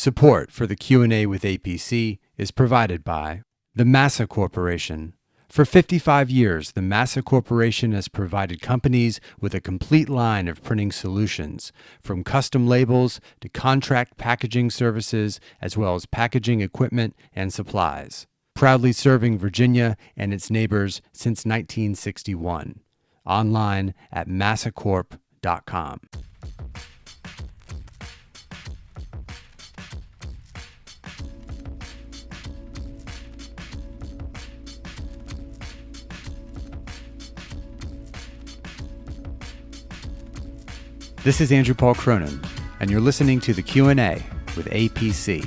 Support for the Q&A with A.P.C. is provided by the Massa Corporation. For 55 years, the Massa Corporation has provided companies with a complete line of printing solutions, from custom labels to contract packaging services, as well as packaging equipment and supplies. Proudly serving Virginia and its neighbors since 1961. Online at massacorp.com. This is Andrew Paul Cronin, and you're listening to the Q&A with A.P.C.,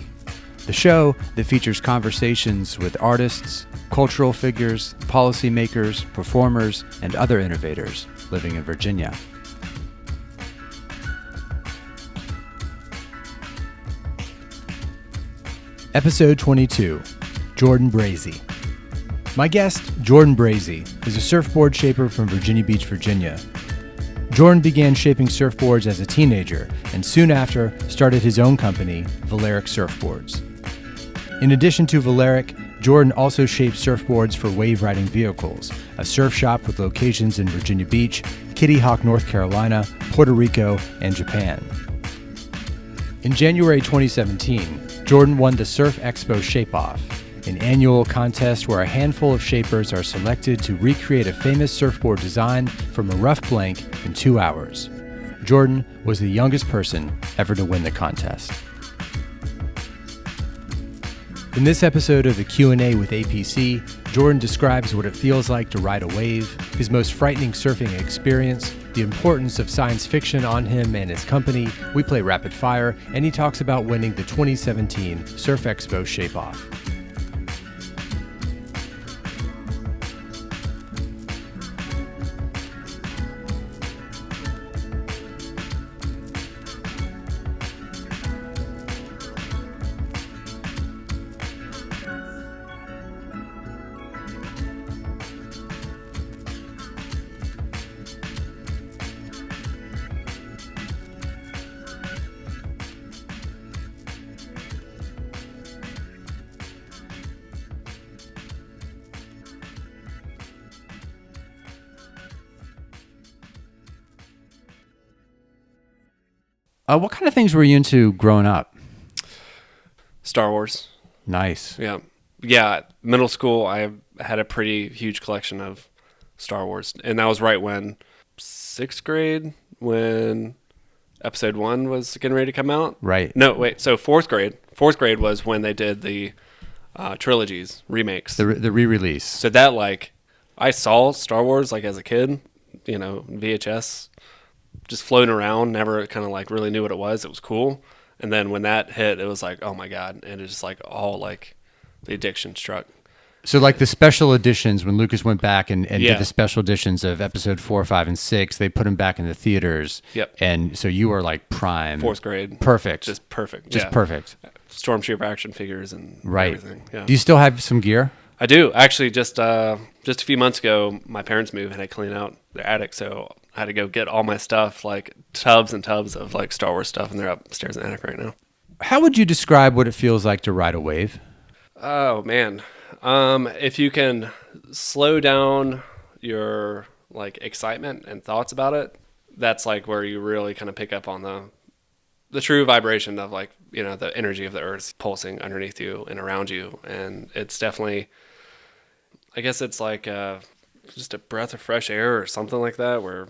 the show that features conversations with artists, cultural figures, policymakers, performers, and other innovators living in Virginia. Episode 22, Jordan Brazie. My guest, Jordan Brazie, is a surfboard shaper from Virginia Beach, Virginia. Jordan began shaping surfboards as a teenager and soon after started his own company, VALARIC Surfboards. In addition to VALARIC, Jordan also shapes surfboards for wave riding vehicles, a surf shop with locations in Virginia Beach, Kitty Hawk, North Carolina, Puerto Rico, and Japan. In January 2017, Jordan won the Surf Expo Shape Off, an annual contest where a handful of shapers are selected to recreate a famous surfboard design from a rough blank in 2 hours. Jordan was the youngest person ever to win the contest. In this episode of the Q&A with A.P.C., Jordan describes what it feels like to ride a wave, his most frightening surfing experience, the importance of science fiction on him and his company. We play rapid fire, and he talks about winning the 2017 Surf Expo Shape Off. What kind of things were you into growing up? Star Wars. Nice. Yeah. Middle school, I had a pretty huge collection of Star Wars. And that was right when 6th grade, when episode 1 was getting ready to come out. Right. No, wait. So 4th grade. 4th grade was when they did the trilogies, remakes. The re-release. So that, I saw Star Wars, as a kid, VHS, just floating around, never kind of really knew what it was. It was cool. And then when that hit, it was like, oh my God. And it just all the addiction struck. So the special editions, when Lucas went back and Yeah. did the special editions of episode 4, 5, and 6, they put them back in the theaters. Yep. And so you were prime. 4th grade. Perfect. Just perfect. Just yeah. perfect. Stormtrooper action figures and Right. everything. Yeah. Do you still have some gear? I do. Actually, just a few months ago, my parents moved and I cleaned out their attic, so I had to go get all my stuff, tubs and tubs of Star Wars stuff, and they're upstairs in the attic right now. How would you describe what it feels like to ride a wave? Oh, man. If you can slow down your excitement and thoughts about it, that's where you really kind of pick up on the true vibration of the energy of the earth pulsing underneath you and around you. And it's definitely, I guess it's just a breath of fresh air or something like that, where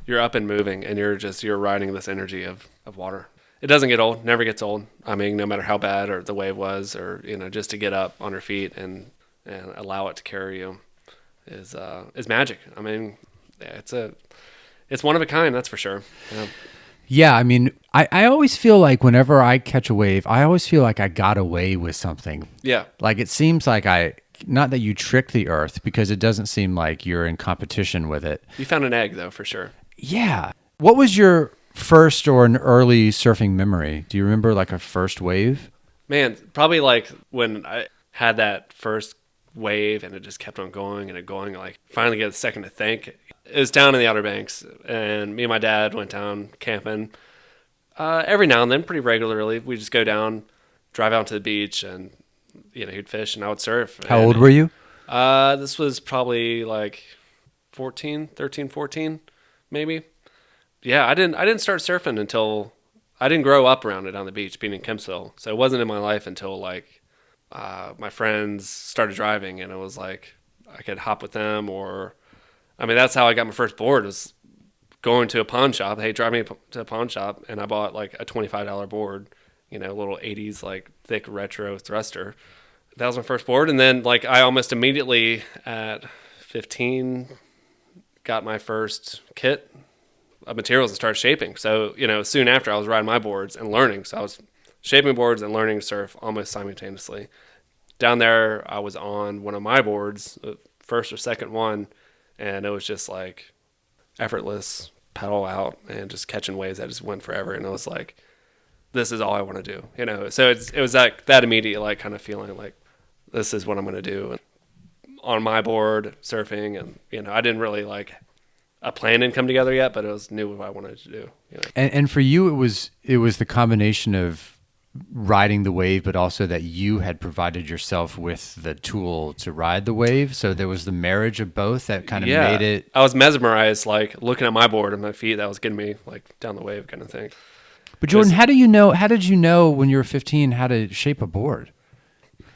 you're up and moving and you're riding this energy of water. It doesn't get old, never gets old. I mean, no matter how bad or the wave was, or, just to get up on your feet and allow it to carry you is magic. I mean, yeah, it's one of a kind, that's for sure. Yeah. Yeah, I mean, I always feel like whenever I catch a wave, I always feel like I got away with something. Yeah. It seems like not that you tricked the earth, because it doesn't seem like you're in competition with it. You found an egg, though, for sure. Yeah. What was your first or an early surfing memory? Do you remember a first wave? Man, probably when I had that first wave and it just kept on going and going, finally get a second to think. It was down in the Outer Banks, and me and my dad went down camping, Every now and then, pretty regularly, we just go down, drive out to the beach, and he'd fish and I would surf. How old were you? This was probably like 13, 14, maybe. Yeah, I didn't start surfing until I didn't grow up around it on the beach, being in Kempsville. So it wasn't in my life until like my friends started driving, and it was like I could hop with them, or I mean that's how I got my first board, was going to a pawn shop. Hey, drive me to a pawn shop, and I bought like a $25 board, little 80s like thick retro thruster. That was my first board, and then like I almost immediately at 15 got my first kit of materials and started shaping. So soon after I was riding my boards and learning. So I was shaping boards and learning to surf almost simultaneously. Down there, I was on one of my boards, the first or second one, and it was just like effortless pedal out and just catching waves that just went forever. And I was like, this is all I want to do, So it was like that immediate like kind of feeling like this is what I'm going to do. And on my board surfing, and I didn't really like a plan didn't come together yet, but it was knew what I wanted to do. And for you, it was the combination of riding the wave, but also that you had provided yourself with the tool to ride the wave. So there was the marriage of both that kind of made it. I was mesmerized, like looking at my board and my feet. That was getting me like down the wave kind of thing. But Jordan, how did you know when you were 15 how to shape a board?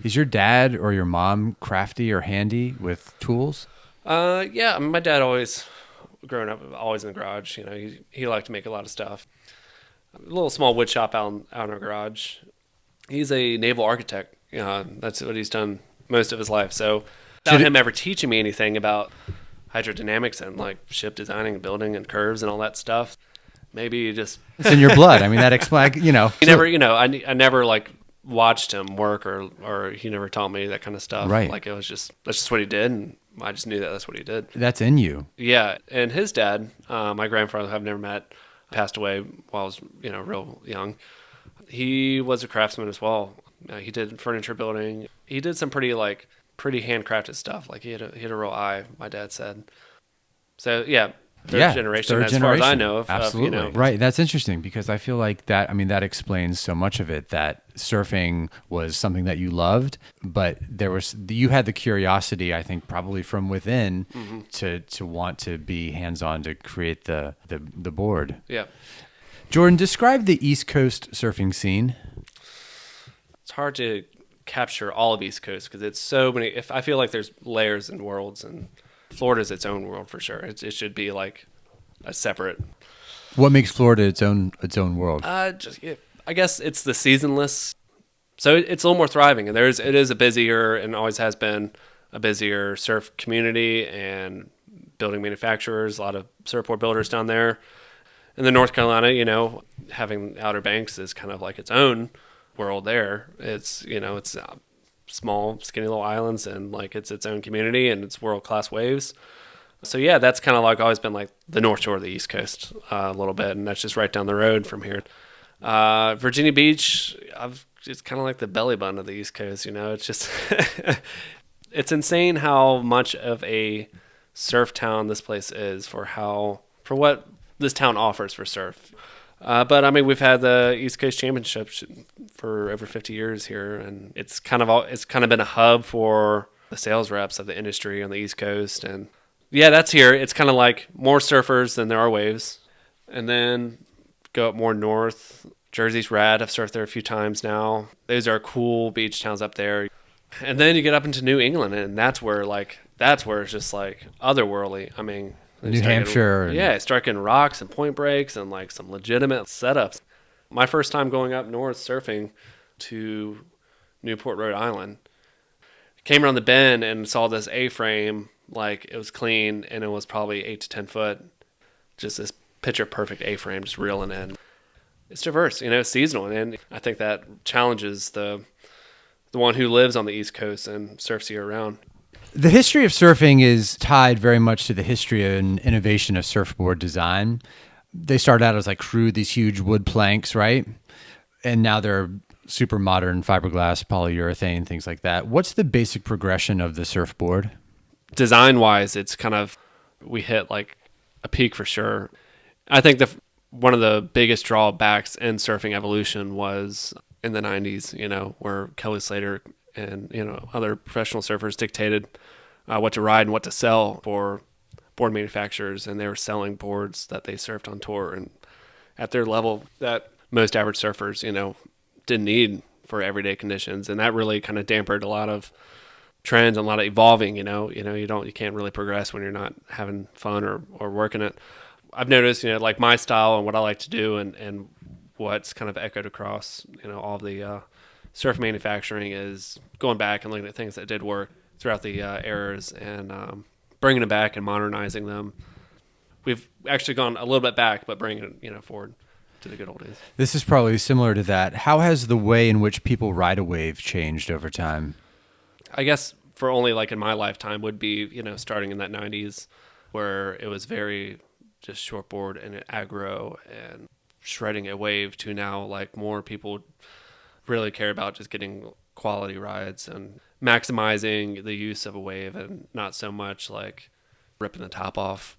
Is your dad or your mom crafty or handy with tools? Yeah, my dad growing up, always in the garage. He liked to make a lot of stuff. A little small wood shop out in our garage. He's a naval architect. That's what he's done most of his life. So without him ever teaching me anything about hydrodynamics and like ship designing and building and curves and all that stuff, maybe it's in your blood. I mean, that explains, He never, I never like watched him work or he never taught me that kind of stuff. Right. Like that's just what he did. And I just knew that's what he did. That's in you. Yeah. And his dad, my grandfather, I've never met, passed away while I was, real young. He was a craftsman as well. He did furniture building. He did some pretty handcrafted stuff. Like he had a real eye, my dad said. So yeah, third generation as far as I know. Absolutely. Right. That's interesting because I feel like that explains so much of it, that surfing was something that you loved, but you had the curiosity, I think, probably from within to want to be hands-on to create the board. Yeah. Jordan, describe the East Coast surfing scene. It's hard to capture all of East Coast because it's so many. I feel like there's layers and worlds, and Florida's its own world for sure. It should be like a separate. What makes Florida its own world? I guess it's the seasonless, so it's a little more thriving, and it is a busier and always has been a busier surf community and building manufacturers. A lot of surfboard builders down there. And then North Carolina, having Outer Banks is kind of like its own world there. It's small, skinny little islands, and like it's its own community and it's world-class waves. So yeah, that's kind of like always been like the North Shore of the East Coast a little bit, and that's just right down the road from here. Virginia Beach, it's kind of like the belly button of the East Coast. It's just it's insane how much of a surf town this place is for what this town offers for surf. But I mean, we've had the East Coast Championships for over 50 years here, and it's kind of been a hub for the sales reps of the industry on the East Coast. And yeah, that's here. It's kind of like more surfers than there are waves. And then go up more north. Jersey's rad. I've surfed there a few times now. Those are cool beach towns up there. And then you get up into New England, and that's where it's just like otherworldly. I mean, New Hampshire. Start getting rocks and point breaks and like some legitimate setups. My first time going up north surfing to Newport, Rhode Island, came around the bend and saw this A-frame, like it was clean and it was probably 8 to 10 foot. Just this picture perfect A-frame just reeling in. It's diverse, it's seasonal, and I think that challenges the one who lives on the East Coast and surfs year round. The history of surfing is tied very much to the history and innovation of surfboard design. They started out as like crude, these huge wood planks, right? And now they're super modern fiberglass, polyurethane, things like that. What's the basic progression of the surfboard? Design-wise, it's we hit like a peak for sure. I think one of the biggest drawbacks in surfing evolution was in the 90s, where Kelly Slater and, other professional surfers dictated what to ride and what to sell for board manufacturers. And they were selling boards that they surfed on tour and at their level that most average surfers, didn't need for everyday conditions. And that really kind of dampened a lot of trends and a lot of evolving, you can't really progress when you're not having fun or working it. I've noticed, like my style and what I like to do and what's kind of echoed across, all the surf manufacturing is going back and looking at things that did work throughout the eras and bringing them back and modernizing them. We've actually gone a little bit back, but bringing it, forward to the good old days. This is probably similar to that. How has the way in which people ride a wave changed over time? I guess for only like in my lifetime would be, starting in that 90s where it was very just shortboard and aggro and shredding a wave to now like more people really care about just getting quality rides and maximizing the use of a wave and not so much like ripping the top off.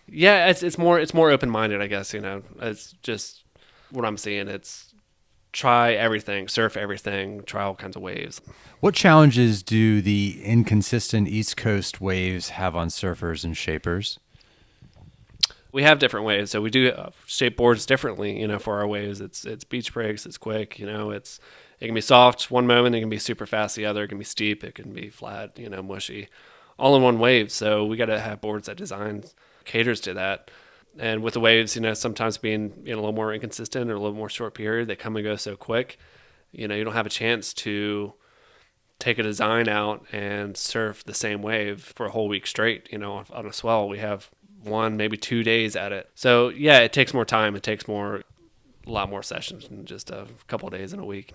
It's more open-minded, I guess, it's just what I'm seeing. It's try everything, surf everything, try all kinds of waves. What challenges do the inconsistent East Coast waves have on surfers and shapers? We have different waves, so we do shape boards differently. For our waves, it's beach breaks, it's quick. It can be soft one moment, it can be super fast the other. It can be steep, it can be flat, mushy, all in one wave. So we got to have boards that design caters to that. And with the waves, sometimes being a little more inconsistent or a little more short period, they come and go so quick. You don't have a chance to take a design out and surf the same wave for a whole week straight. On a swell, we have 1, maybe 2 days at it. So yeah, it takes more time. It takes a lot more sessions than just a couple of days in a week.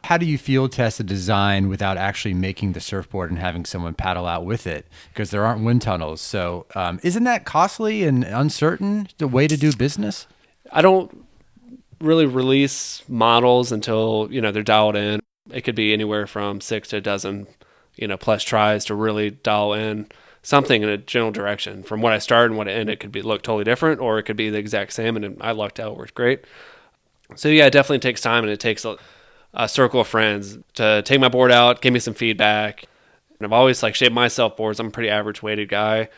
How do you field test a design without actually making the surfboard and having someone paddle out with it? Because there aren't wind tunnels. So isn't that costly and uncertain, the way to do business? I don't really release models until, they're dialed in. It could be anywhere from 6 to a dozen, plus tries to really dial in something in a general direction. From what I started and what it ended, it could look totally different, or it could be the exact same, and I lucked out, it worked great. So yeah, it definitely takes time, and it takes a circle of friends to take my board out, give me some feedback. And I've always shaped myself boards. I'm a pretty average weighted guy.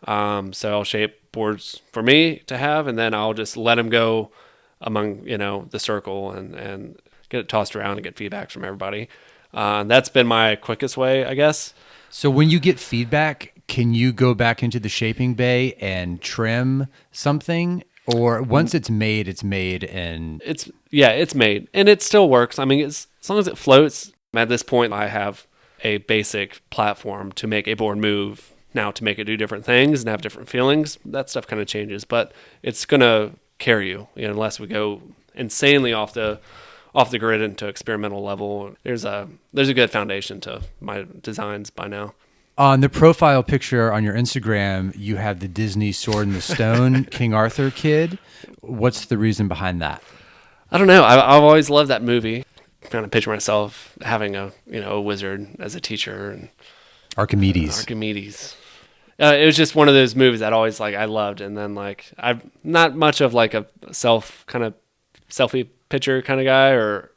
So I'll shape boards for me to have, and then I'll just let them go among, the circle and get it tossed around and get feedback from everybody. That's been my quickest way, I guess. So when you get feedback, can you go back into the shaping bay and trim something? Or once it's made, and it's made and it still works. I mean, as long as it floats. At this point, I have a basic platform to make a board move. Now, to make it do different things and have different feelings, that stuff kind of changes. But it's gonna carry you, unless we go insanely off the grid into experimental level. There's a good foundation to my designs by now. On the profile picture on your Instagram, you have the Disney Sword in the Stone King Arthur kid. What's the reason behind that? I don't know. I've always loved that movie. I kind of picture myself having a wizard as a teacher and Archimedes. It was just one of those movies that always I loved, and then I'm not much of a selfie picture kind of guy, or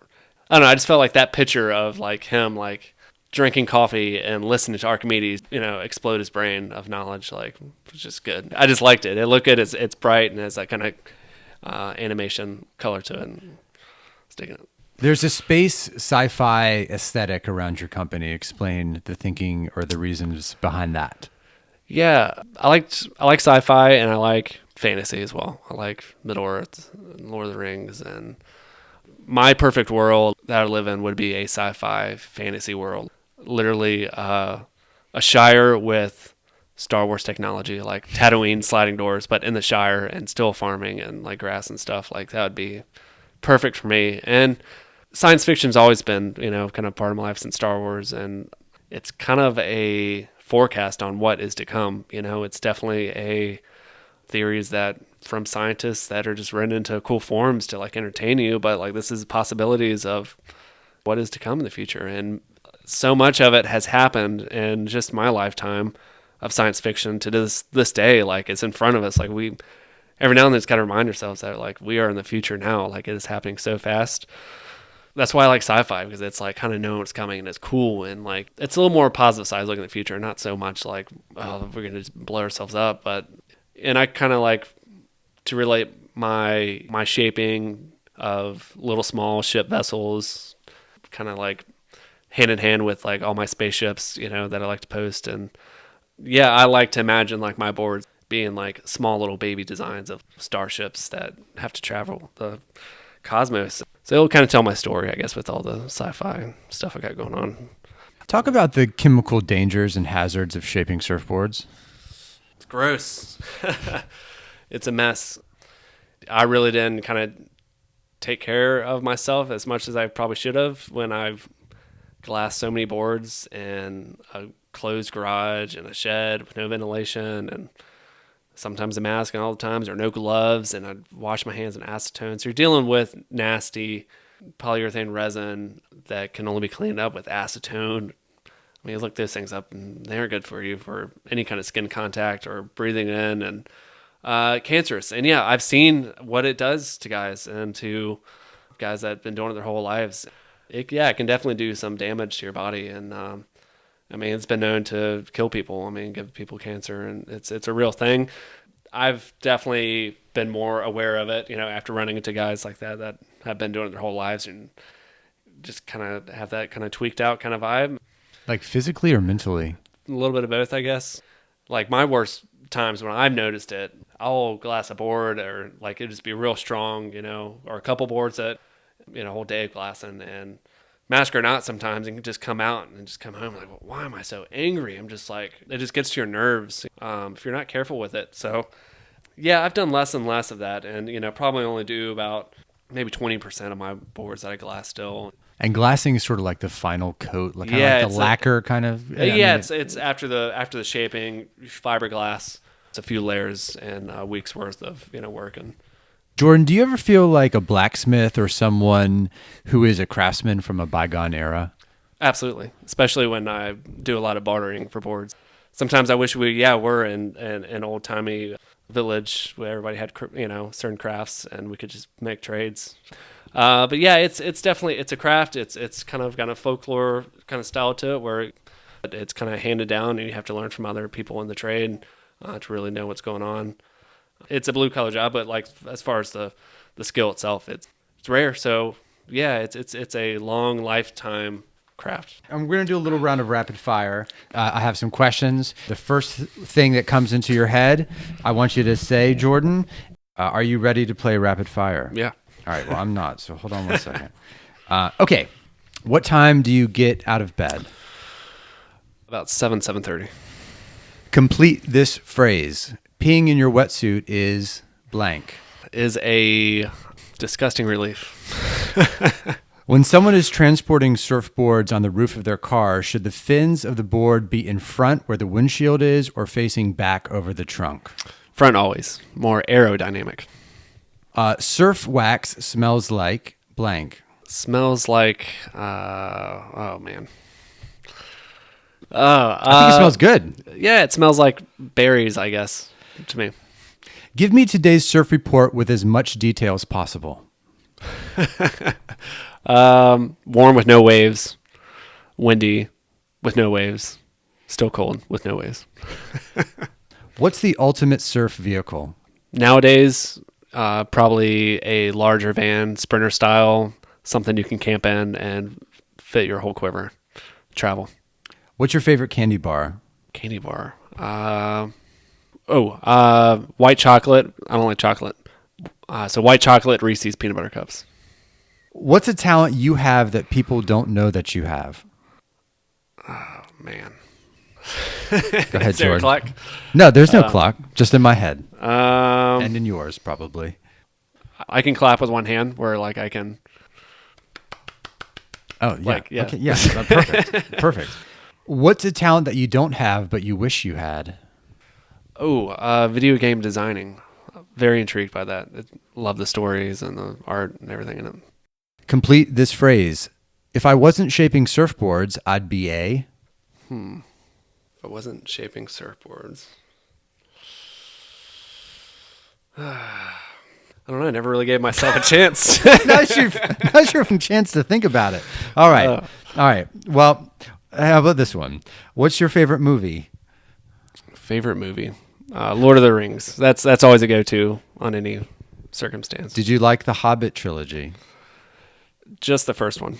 I don't know. I just felt like that picture of him drinking coffee and listening to Archimedes, explode his brain of knowledge, was just good. I just liked it. It looked good. It's bright and has that kind of animation color to it. And sticking it. There's a space sci-fi aesthetic around your company. Explain the thinking or the reasons behind that. Yeah, I like sci-fi and I like fantasy as well. I like Middle-earth, Lord of the Rings, and my perfect world that I live in would be a sci-fi fantasy world. Literally a Shire with Star Wars technology, like Tatooine sliding doors, but in the Shire and still farming and grass and stuff. That would be perfect for me. And science fiction's always been, kind of part of my life since Star Wars, and it's kind of a forecast on what is to come. It's definitely a theories that from scientists that are just written into cool forms to entertain you, but this is possibilities of what is to come in the future. And so much of it has happened in just my lifetime of science fiction to this day. It's in front of us. every now and then just got to remind ourselves that like we are in the future now. Like it is happening so fast. That's why I like sci-fi, because it's like kind of know what's coming and it's cool, and like it's a little more positive side looking at the future, not so much like, oh, we're gonna just blow ourselves up. But and I kind of like to relate my shaping of little small ship vessels, kind of like hand in hand with like all my spaceships, you know, that I like to post. And yeah, I like to imagine like my boards being like small little baby designs of starships that have to travel the cosmos. So it'll kind of tell my story, I guess, with all the sci-fi stuff I got going on. Talk about the chemical dangers and hazards of shaping surfboards. It's gross. It's a mess. I really didn't kind of take care of myself as much as I probably should have when I've glassed so many boards in a closed garage and a shed with no ventilation, and sometimes a mask, and all the times there are no gloves, and I'd wash my hands in acetone. So you're dealing with nasty polyurethane resin that can only be cleaned up with acetone. I mean, you look those things up and they aren't good for you for any kind of skin contact or breathing in, and cancerous. And yeah, I've seen what it does to guys and to guys that have been doing it their whole lives. It can definitely do some damage to your body. And I mean, it's been known to kill people. I mean, give people cancer, and it's a real thing. I've definitely been more aware of it, you know, after running into guys like that have been doing it their whole lives and just kind of have that kind of tweaked out kind of vibe. Like physically or mentally? A little bit of both, I guess. Like my worst times when I've noticed it, I'll glass a board, or like it'd just be real strong, you know, or a couple boards that, you know, a whole day of glassing, and mask or not, sometimes it can just come out and just come home like, well, why am I so angry? I'm just like, it just gets to your nerves if you're not careful with it. So yeah, I've done less and less of that, and you know, probably only do about maybe 20% of my boards that I glass still. And glassing is sort of like the final coat, like, yeah, like the lacquer kind of. It's after the shaping, fiberglass. It's a few layers and a week's worth of, you know, work. And Jordan, do you ever feel like a blacksmith or someone who is a craftsman from a bygone era? Absolutely, especially when I do a lot of bartering for boards. Sometimes I wish we're in an old timey village where everybody had, you know, certain crafts and we could just make trades. But yeah, it's definitely, it's a craft. It's kind of got a folklore kind of style to it where it's kind of handed down, and you have to learn from other people in the trade to really know what's going on. It's a blue collar job, but like as far as the skill itself, it's rare. So yeah, it's a long lifetime craft. I'm going to do a little round of rapid fire. I have some questions. The first thing that comes into your head, I want you to say, Jordan, are you ready to play rapid fire? Yeah. All right. Well, I'm not. So hold on one second. Okay. What time do you get out of bed? About 7:30. Complete this phrase. Peeing in your wetsuit is blank. Is a disgusting relief. When someone is transporting surfboards on the roof of their car, should the fins of the board be in front where the windshield is, or facing back over the trunk? Front always. More aerodynamic. Surf wax smells like blank. Smells like, oh man. I think it smells good. Yeah, it smells like berries, I guess, to me. Give me today's surf report with as much detail as possible. Warm with no waves. Windy with no waves. Still cold with no waves. What's the ultimate surf vehicle? Nowadays, probably a larger van, Sprinter style, something you can camp in and fit your whole quiver. Travel. What's your favorite candy bar? Candy bar. White chocolate. I don't like chocolate. So white chocolate, Reese's peanut butter cups. What's a talent you have that people don't know that you have? Oh, man. Go ahead, Is there a Jordan. clock? No, there's no clock. Just in my head. And And in yours, probably. I can clap with one hand where like I can. Oh, yeah. Like, yeah. Okay, yeah. Perfect. Perfect. What's a talent that you don't have but you wish you had? Video game designing. Very intrigued by that. Love the stories and the art and everything in it. Complete this phrase. If I wasn't shaping surfboards, I'd be a... If I wasn't shaping surfboards. I don't know. I never really gave myself a chance. Not sure if a chance to think about it. All right. All right. Well, how about this one? What's your favorite movie? Favorite movie? Lord of the Rings. That's always a go-to on any circumstance. Did you like the Hobbit trilogy? Just the first one.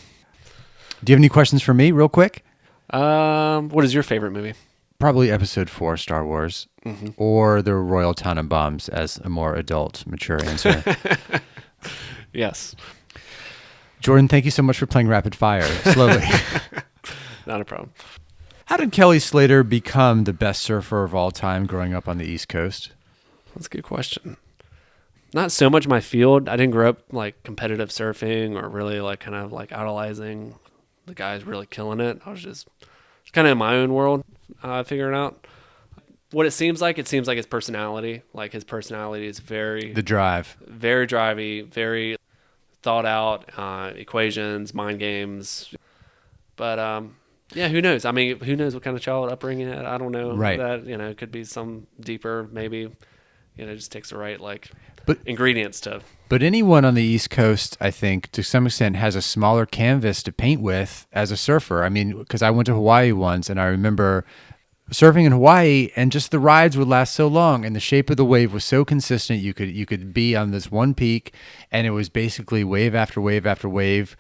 Do you have any questions for me real quick? What is your favorite movie? Probably episode 4, Star Wars, or the Royal Tenenbaums as a more adult, mature answer. Yes. Jordan, thank you so much for playing Rapid Fire slowly. Not a problem. How did Kelly Slater become the best surfer of all time growing up on the East Coast? That's a good question. Not so much my field. I didn't grow up like competitive surfing or really like kind of like idolizing the guys really killing it. I was just kind of in my own world, figuring out what it seems like his personality. Like his personality is very drivey, very thought out, equations, mind games. But yeah, who knows? I mean, who knows what kind of child upbringing it? I don't know. Right. That, it could be some deeper, maybe, just takes the right But ingredients to. But anyone on the East Coast, I think, to some extent, has a smaller canvas to paint with as a surfer. I mean, because I went to Hawaii once, and I remember surfing in Hawaii, and just the rides would last so long, and the shape of the wave was so consistent. You could be on this one peak, and it was basically wave after wave after wave,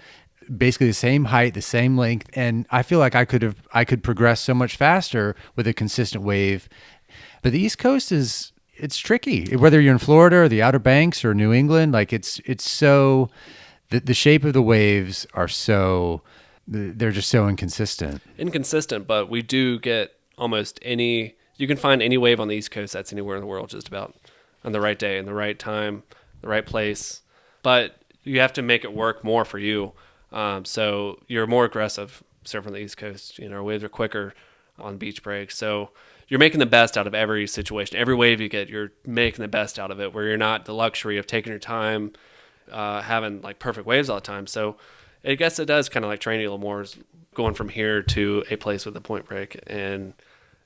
basically the same height, the same length, and I feel like I could progress so much faster with a consistent wave. But the East Coast it's tricky, whether you're in Florida or the Outer Banks or New England. Like it's so the shape of the waves they're just so inconsistent. But we do get you can find any wave on the East Coast that's anywhere in the world just about on the right day, in the right time, the right place. But you have to make it work more for you. So you're more aggressive surfing on the East Coast. Our waves are quicker on beach breaks. So you're making the best out of every situation. Every wave you get, you're making the best out of it, where you're not the luxury of taking your time, having like perfect waves all the time. So I guess it does kind of like train you a little more, going from here to a place with a point break and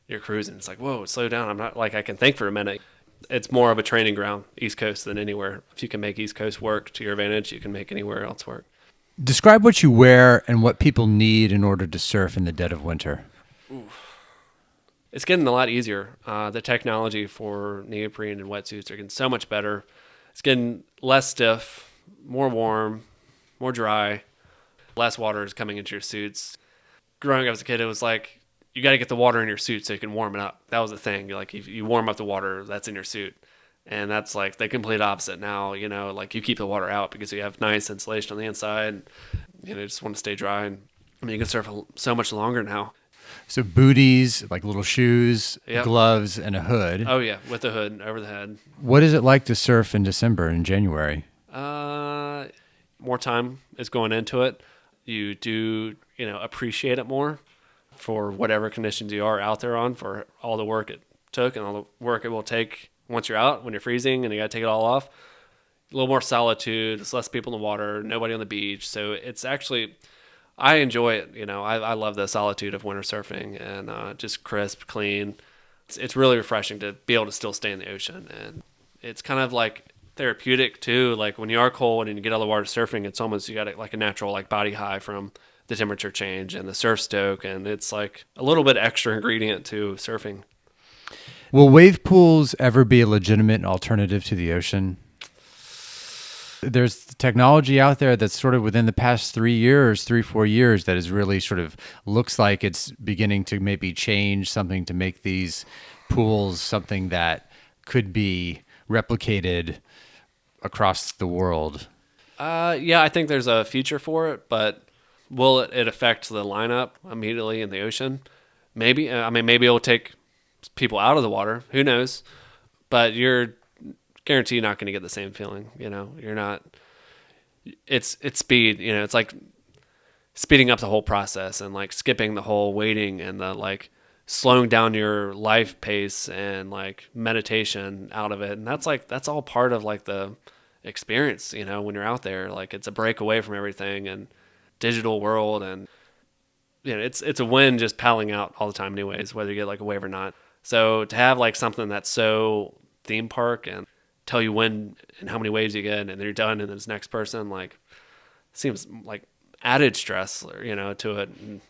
you're cruising. It's like, whoa, slow down. I'm not like, I can think for a minute. It's more of a training ground, East Coast, than anywhere. If you can make East Coast work to your advantage, you can make anywhere else work. Describe what you wear and what people need in order to surf in the dead of winter. It's getting a lot easier. The technology for neoprene and wetsuits are getting so much better. It's getting less stiff, more warm, more dry. Less water is coming into your suits. Growing up as a kid, it was like, you got to get the water in your suit so you can warm it up. That was the thing. Like, if you warm up the water, that's in your suit. And that's like the complete opposite now. Like you keep the water out because you have nice insulation on the inside. Just want to stay dry. And you can surf so much longer now. So booties, like little shoes, Yep. gloves, and a hood. Oh yeah, with the hood over the head. What is it like to surf in December and January? More time is going into it. You do, appreciate it more for whatever conditions you are out there on, for all the work it took and all the work it will take once you're out, when you're freezing and you got to take it all off. A little more solitude. It's less people in the water, nobody on the beach. So it's actually, I enjoy it. I love the solitude of winter surfing and just crisp, clean. It's really refreshing to be able to still stay in the ocean. And it's kind of like therapeutic too. Like when you are cold and you get out of the water surfing, it's almost, you got like a natural like body high from the temperature change and the surf stoke. And it's like a little bit extra ingredient to surfing. Will wave pools ever be a legitimate alternative to the ocean? There's technology out there that's sort of within the past 4 years, that is really sort of looks like it's beginning to maybe change something to make these pools something that could be replicated across the world. Yeah, I think there's a future for it, but will it affect the lineup immediately in the ocean? Maybe. Maybe it'll take people out of the water. Who knows? But you're guaranteed not going to get the same feeling. You're not. It's speed. It's like speeding up the whole process and like skipping the whole waiting and the like slowing down your life pace and like meditation out of it. And that's all part of like the experience. When you're out there, like it's a break away from everything and digital world, and it's a win just paddling out all the time anyways, whether you get like a wave or not. So to have like something that's so theme park and tell you when and how many waves you get, and then you're done, and then this next person, like, seems like added stress, to it. And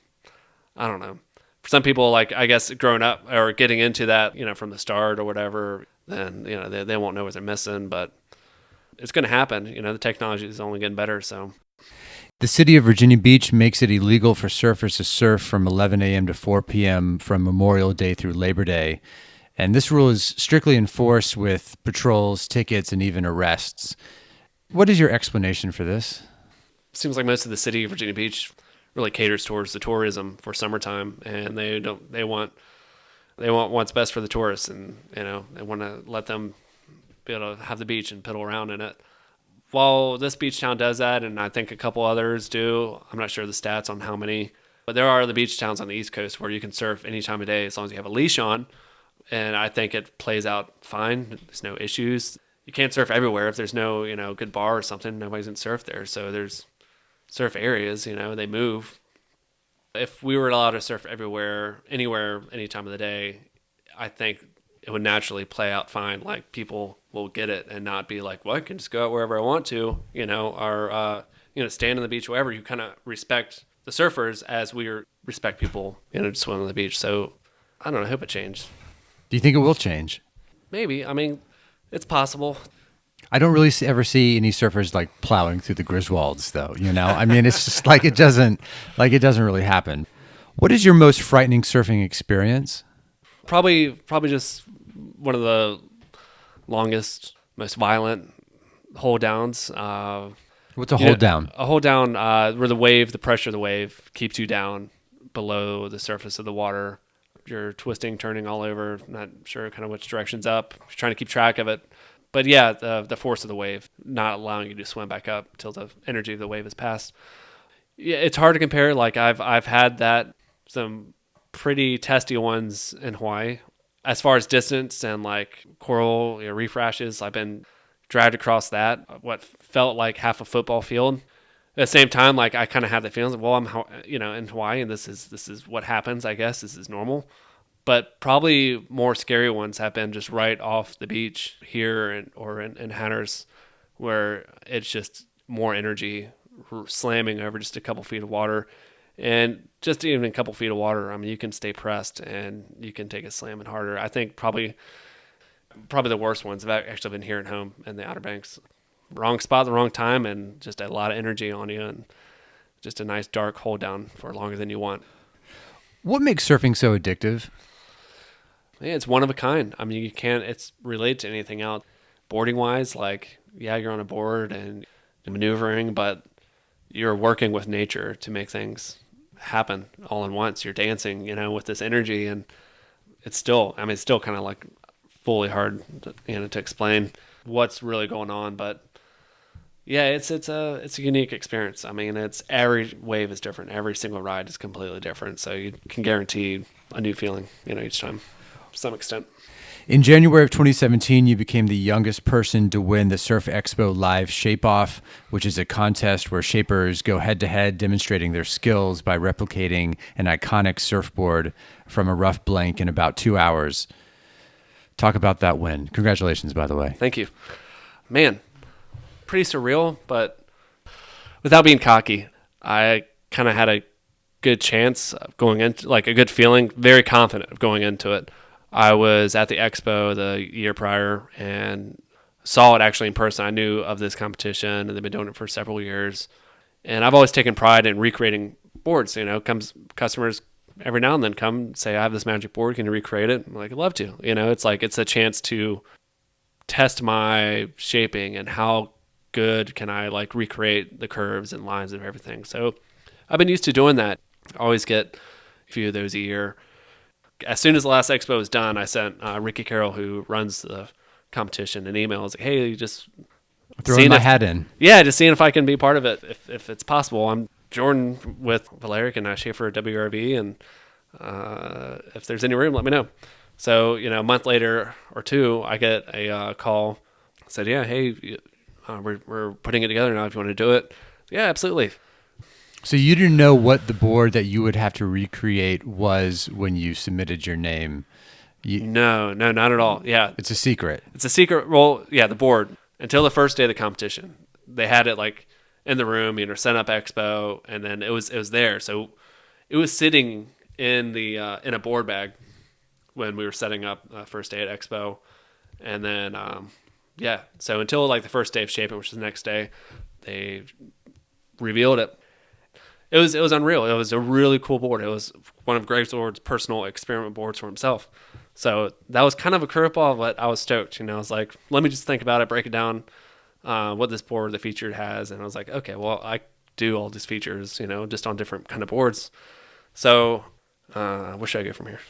I don't know. For some people, like, I guess growing up or getting into that, from the start or whatever, then, they won't know what they're missing, but it's going to happen. The technology is only getting better. So the city of Virginia Beach makes it illegal for surfers to surf from 11 a.m. to 4 p.m. from Memorial Day through Labor Day. And this rule is strictly enforced with patrols, tickets, and even arrests. What is your explanation for this? Seems like most of the city of Virginia Beach really caters towards the tourism for summertime, and they want what's best for the tourists, and they want to let them be able to have the beach and piddle around in it. While this beach town does that, and I think a couple others do, I'm not sure the stats on how many, but there are the beach towns on the East Coast where you can surf any time of day as long as you have a leash on, and I think it plays out fine. There's no issues. You can't surf everywhere. If there's no good bar or something, nobody's gonna surf there. So there's surf areas, they move. If we were allowed to surf everywhere, anywhere, any time of the day, I think it would naturally play out fine. Like, people will get it and not be like, well, I can just go out wherever I want to, or, stand on the beach, wherever. You kind of respect the surfers as we respect people, to swim on the beach. So I don't know, I hope it changed. Do you think it will change? Maybe. I mean, it's possible. I don't really ever see any surfers like plowing through the Griswolds, though. I mean, it's just like it doesn't really happen. What is your most frightening surfing experience? Probably just one of the longest, most violent hold downs. What's a hold down? A hold down where the pressure of the wave keeps you down below the surface of the water. You're twisting, turning all over, not sure kind of which direction's up. You're trying to keep track of it. But yeah, the force of the wave not allowing you to swim back up till the energy of the wave has passed. Yeah, it's hard to compare. Like, I've had some pretty testy ones in Hawaii. As far as distance and like coral reef rashes, I've been dragged across what felt like half a football field. At the same time, like, I kind of had the feelings like, well, I'm in Hawaii, and this is what happens. I guess this is normal. But probably more scary ones have been just right off the beach here or in Hatteras, where it's just more energy slamming over just a couple feet of water. And just even a couple feet of water, I mean, you can stay pressed and you can take a slamming harder. I think probably the worst ones have actually been here at home in the Outer Banks. Wrong spot, the wrong time, and just a lot of energy on you, and just a nice dark hold down for longer than you want. What makes surfing so addictive? Yeah, it's one of a kind. I mean, it's related to anything else. Boarding wise, like, yeah, you're on a board and maneuvering, but you're working with nature to make things happen all at once. You're dancing, with this energy, and it's still kind of like fully hard to explain what's really going on. But yeah, it's a unique experience. I mean, every wave is different. Every single ride is completely different. So you can guarantee a new feeling, each time. To some extent. In January of 2017, you became the youngest person to win the Surf Expo Live Shape Off, which is a contest where shapers go head-to-head demonstrating their skills by replicating an iconic surfboard from a rough blank in about 2 hours. Talk about that win. Congratulations, by the way. Thank you. Man, pretty surreal, but without being cocky, I kind of had a good chance of going into, like, a good feeling, very confident of going into it. I was at the expo the year prior and saw it actually in person. I knew of this competition, and they've been doing it for several years. And I've always taken pride in recreating boards. Customers every now and then come say, I have this magic board. Can you recreate it? I'm like, I'd love to. It's a chance to test my shaping and how good can I recreate the curves and lines and everything. So I've been used to doing that. I always get a few of those a year. As soon as the last expo was done, I sent Ricky Carroll, who runs the competition, an email. I was like, hey, just throwing my hat in. Yeah, just seeing if I can be part of it, if it's possible. I'm Jordan with VALARIC, and I shape for WRV, and if there's any room, let me know. So, a month later or two, I get a call. Said, yeah, hey, we're putting it together now if you want to do it. Yeah, absolutely. So you didn't know what the board that you would have to recreate was when you submitted your name No, not at all. Yeah. It's a secret. It's a secret. Well, yeah, the board, until the first day of the competition, they had it like in the room, set up expo, and then it was there. So it was sitting in the in a board bag when we were setting up first day at expo. And then, so until like the first day of shaping, which is the next day, they revealed it. It was unreal. It was a really cool board. It was one of Greg Lord's personal experiment boards for himself. So that was kind of a curveball, but I was stoked. I was like, let me just think about it, break it down, what this board, the feature it has. And I was like, okay, well, I do all these features, just on different kind of boards. So where should I go from here?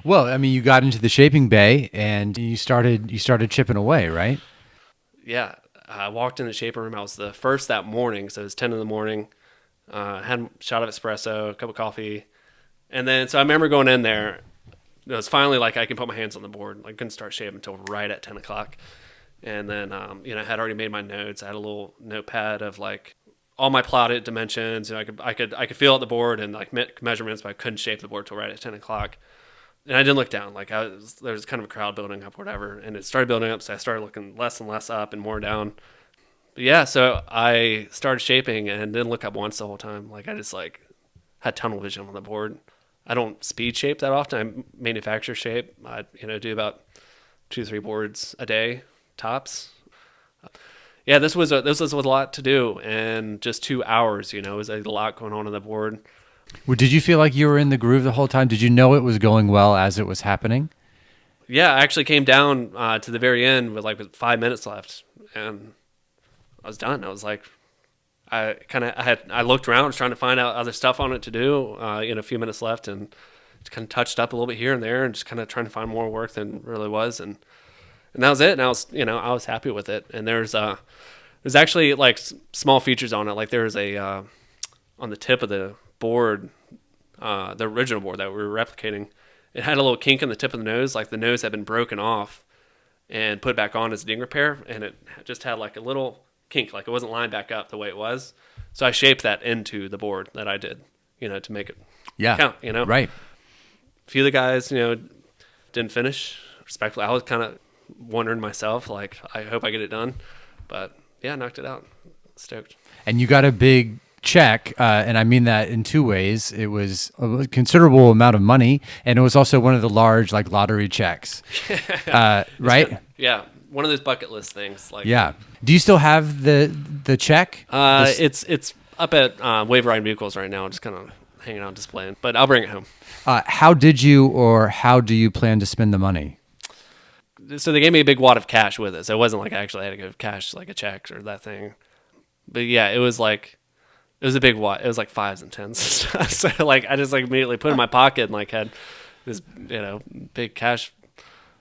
Well, I mean, you got into the shaping bay and you started chipping away, right? Yeah. I walked in the shaping room. I was the first that morning. So it was 10 in the morning. Had a shot of espresso, a cup of coffee. And then, so I remember going in there. It was finally like I can put my hands on the board. I couldn't start shaping until right at 10 o'clock. And then, I had already made my notes. I had a little notepad of like all my plotted dimensions. I could feel out the board and like measurements, but I couldn't shape the board till right at 10 o'clock. And I didn't look down. Like there was kind of a crowd building up, whatever. And it started building up, so I started looking less and less up and more down. But yeah, so I started shaping and didn't look up once the whole time. Like I just like had tunnel vision on the board. I don't speed shape that often. I manufacture shape. I do about 2-3 boards a day tops. Yeah, this was a lot to do, and just 2 hours. It was a lot going on the board. Well, did you feel like you were in the groove the whole time? Did you know it was going well as it was happening? Yeah, I actually came down to the very end with 5 minutes left, and I was done. I was like, I looked around, was trying to find out other stuff on it to do. A few minutes left, and just kind of touched up a little bit here and there, and just kind of trying to find more work than really was, and that was it. And I was happy with it. And there's actually like small features on it. Like there was a on the tip of the board, the original board that we were replicating, it had a little kink in the tip of the nose, like the nose had been broken off and put back on as a ding repair, and it just had like a little kink, like it wasn't lined back up the way it was. So I shaped that into the board that I did, to make it count, Right. A few of the guys, didn't finish. Respectfully, I was kind of wondering myself, like, I hope I get it done. But yeah, I knocked it out. Stoked. And you got a big check, and I mean that in two ways. It was a considerable amount of money, and it was also one of the large like lottery checks, right? Yeah, one of those bucket list things. Like, yeah. Do you still have the check? It's up at Wave Riding Vehicles right now, just kind of hanging out displaying. But I'll bring it home. How did you, or how do you plan to spend the money? So they gave me a big wad of cash with it, so it wasn't like I actually had to go cash like a check or that thing. But yeah, it was a big wad. It was like 5s and 10s. So like I just like immediately put it in my pocket and like had this big cash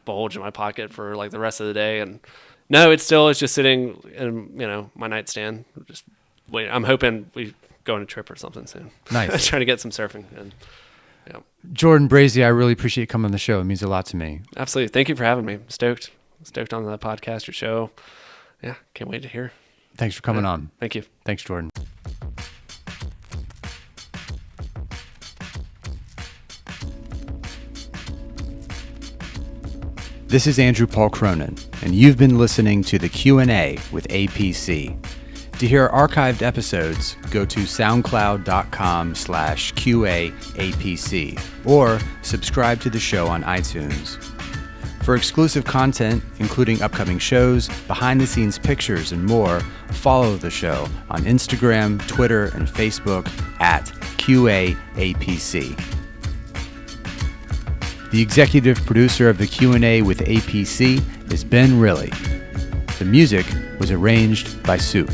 bulge in my pocket for like the rest of the day. And no, it's just sitting in my nightstand. Just wait. I'm hoping we go on a trip or something soon. Nice. Trying to get some surfing. And yeah. Jordan Brazie, I really appreciate you coming on the show. It means a lot to me. Absolutely. Thank you for having me. Stoked on the podcast, your show. Yeah, can't wait to hear. Thanks for coming on. Thank you. Thanks, Jordan. This is Andrew Paul Cronin, and you've been listening to the Q&A with A.P.C. To hear archived episodes, go to soundcloud.com/QAAPC or subscribe to the show on iTunes. For exclusive content, including upcoming shows, behind-the-scenes pictures, and more, follow the show on Instagram, Twitter, and Facebook at QAAPC. The executive producer of the Q&A with A.P.C. is Ben Riley. The music was arranged by Soup.